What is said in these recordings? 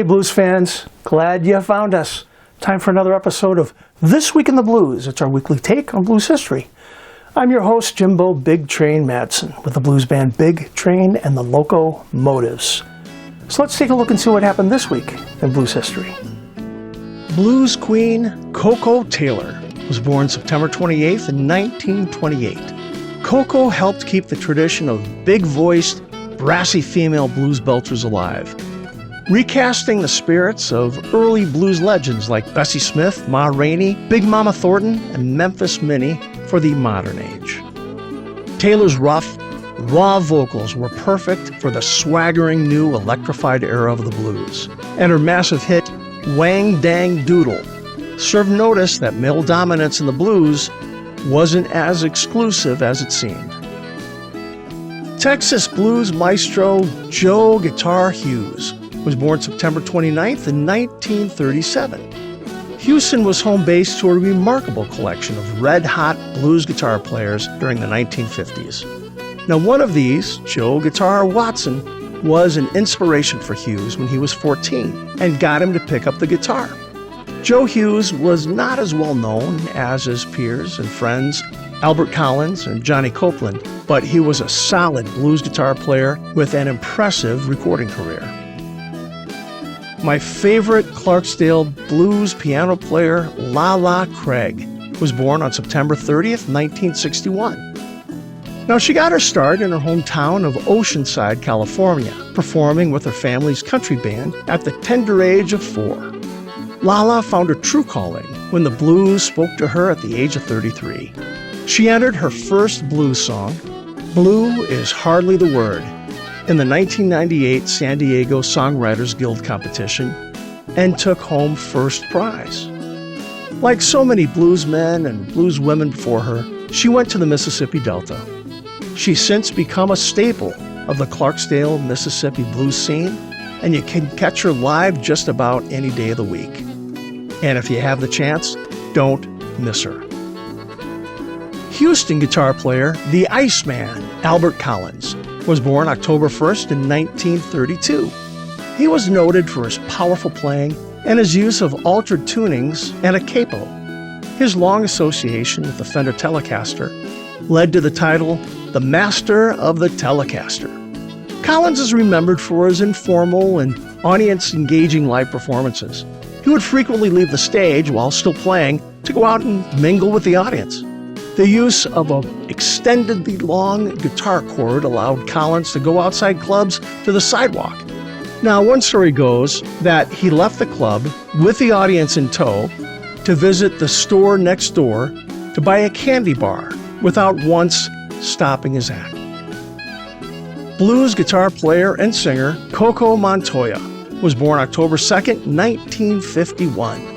blues fans, glad you found us. Time for another episode of This Week in the Blues. It's our weekly take on blues history. I'm your host, Jimbo Big Train Madsen, with the blues band Big Train and the Loco Motives. So let's take a look and see what happened this week in blues history. Blues queen Koko Taylor was born September 28th in 1928. Koko helped keep the tradition of big-voiced, brassy female blues belters alive, recasting the spirits of early blues legends like Bessie Smith, Ma Rainey, Big Mama Thornton, and Memphis Minnie for the modern age. Taylor's rough, raw vocals were perfect for the swaggering new electrified era of the blues, and her massive hit, Wang Dang Doodle, served notice that male dominance in the blues wasn't as exclusive as it seemed. Texas blues maestro Joe Guitar Hughes was born September 29th in 1937. Houston was home base to a remarkable collection of red-hot blues guitar players during the 1950s. Now, one of these, Joe Guitar Watson, was an inspiration for Hughes when he was 14 and got him to pick up the guitar. Joe Hughes was not as well known as his peers and friends Albert Collins and Johnny Copeland, but he was a solid blues guitar player with an impressive recording career. My favorite Clarksdale blues piano player, Lala Craig, was born on September 30th, 1961. Now, she got her start in her hometown of Oceanside, California, performing with her family's country band at the tender age of 4. Lala found her true calling when the blues spoke to her at the age of 33. She entered her first blues song, Blue Is Hardly the Word, in the 1998 San Diego Songwriters Guild competition and took home first prize. Like so many bluesmen and blueswomen before her, she went to the Mississippi Delta. She's since become a staple of the Clarksdale, Mississippi blues scene, and you can catch her live just about any day of the week. And if you have the chance, don't miss her. Houston guitar player, the Iceman, Albert Collins, was born October 1st in 1932. He was noted for his powerful playing and his use of altered tunings and a capo. His long association with the Fender Telecaster led to the title, the Master of the Telecaster. Collins is remembered for his informal and audience-engaging live performances. He would frequently leave the stage while still playing to go out and mingle with the audience. The use of an extendedly long guitar cord allowed Collins to go outside clubs to the sidewalk. Now, one story goes that he left the club with the audience in tow to visit the store next door to buy a candy bar without once stopping his act. Blues guitar player and singer Coco Montoya was born October 2nd, 1951.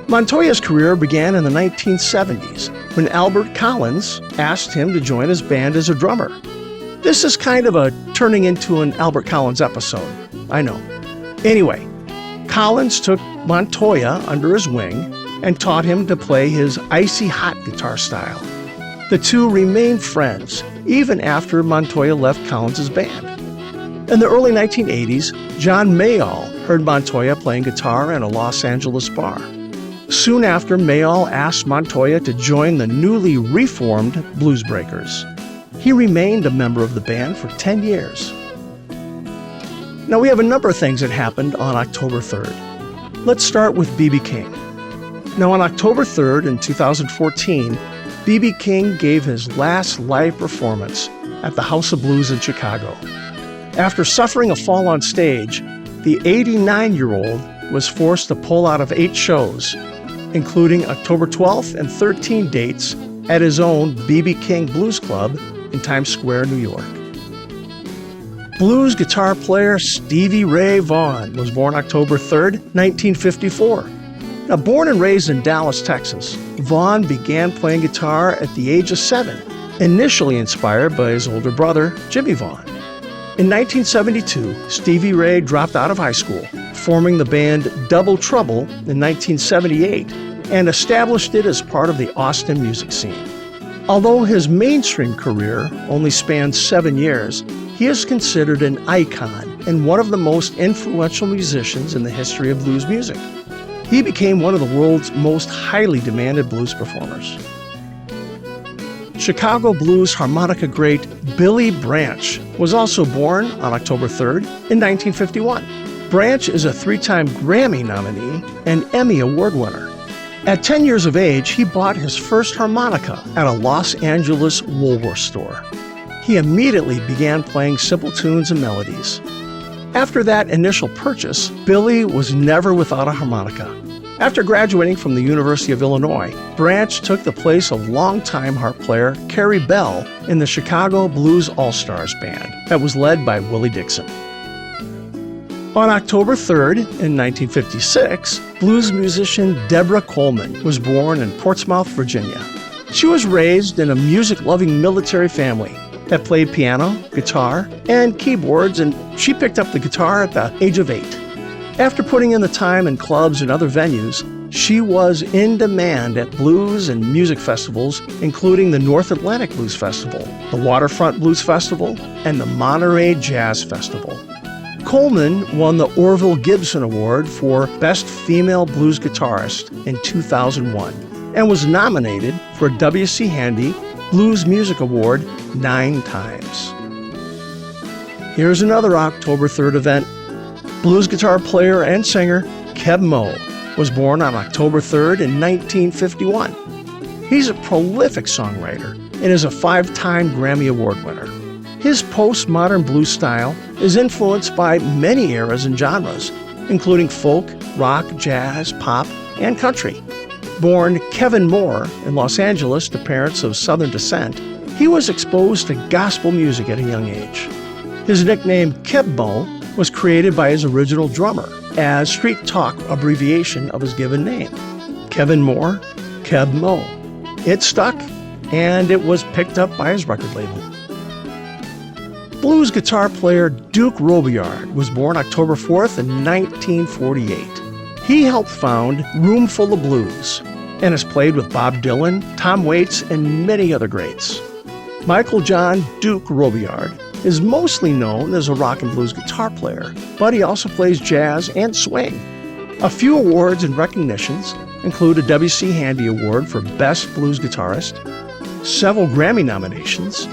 Montoya's career began in the 1970s when Albert Collins asked him to join his band as a drummer. This is kind of a turning into an Albert Collins episode, I know. Anyway, Collins took Montoya under his wing and taught him to play his icy hot guitar style. The two remained friends even after Montoya left Collins' band. In the early 1980s, John Mayall heard Montoya playing guitar in a Los Angeles bar. Soon after, Mayall asked Montoya to join the newly reformed Blues Breakers. He remained a member of the band for 10 years. Now, we have a number of things that happened on October 3rd. Let's start with B.B. King. Now, on October 3rd in 2014, B.B. King gave his last live performance at the House of Blues in Chicago. After suffering a fall on stage, the 89-year-old was forced to pull out of 8 shows, including October 12th and 13 dates at his own B.B. King Blues Club in Times Square, New York. Blues guitar player Stevie Ray Vaughan was born October 3rd, 1954. Now, born and raised in Dallas, Texas, Vaughan began playing guitar at the age of 7, initially inspired by his older brother, Jimmy Vaughan. In 1972, Stevie Ray dropped out of high school, forming the band Double Trouble in 1978, and established it as part of the Austin music scene. Although his mainstream career only spanned 7 years, he is considered an icon and one of the most influential musicians in the history of blues music. He became one of the world's most highly demanded blues performers. Chicago blues harmonica great Billy Branch was also born on October 3rd in 1951. Branch is a 3-time Grammy nominee and Emmy Award winner. At 10 years of age, he bought his first harmonica at a Los Angeles Woolworth store. He immediately began playing simple tunes and melodies. After that initial purchase, Billy was never without a harmonica. After graduating from the University of Illinois, Branch took the place of longtime harp player Carrie Bell in the Chicago Blues All-Stars Band that was led by Willie Dixon. On October 3rd, in 1956, blues musician Deborah Coleman was born in Portsmouth, Virginia. She was raised in a music-loving military family that played piano, guitar, and keyboards, and she picked up the guitar at the age of 8. After putting in the time in clubs and other venues, she was in demand at blues and music festivals, including the North Atlantic Blues Festival, the Waterfront Blues Festival, and the Monterey Jazz Festival. Coleman won the Orville Gibson Award for Best Female Blues Guitarist in 2001 and was nominated for a W.C. Handy Blues Music Award 9 times. Here's another October 3rd event. Blues guitar player and singer Keb Mo was born on October 3rd in 1951. He's a prolific songwriter and is a 5-time Grammy Award winner. His postmodern blues style is influenced by many eras and genres, including folk, rock, jazz, pop, and country. Born Kevin Moore in Los Angeles to parents of Southern descent, he was exposed to gospel music at a young age. His nickname Keb Mo was created by his original drummer as street talk abbreviation of his given name. Kevin Moore, Keb Mo. It stuck, and it was picked up by his record label. Blues guitar player Duke Robillard was born October 4th in 1948. He helped found Roomful of Blues and has played with Bob Dylan, Tom Waits, and many other greats. Michael John Duke Robillard is mostly known as a rock and blues guitar player, but he also plays jazz and swing. A few awards and recognitions include a W.C. Handy Award for Best Blues Guitarist, several Grammy nominations,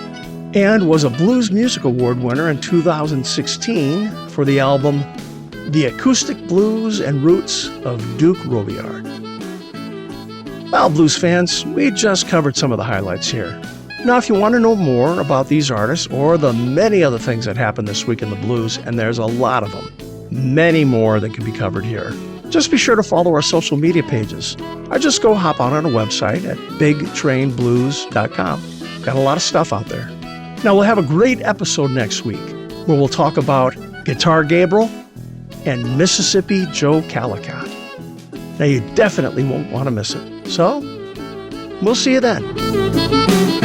and was a Blues Music Award winner in 2016 for the album The Acoustic Blues and Roots of Duke Robillard. Well, blues fans, we just covered some of the highlights here. Now, if you want to know more about these artists or the many other things that happened this week in the blues, and there's a lot of them, many more that can be covered here, just be sure to follow our social media pages. Or just go hop on our website at bigtrainblues.com. Got a lot of stuff out there. Now, we'll have a great episode next week where we'll talk about Guitar Gabriel and Mississippi Joe Calicott. Now, you definitely won't want to miss it. So, we'll see you then.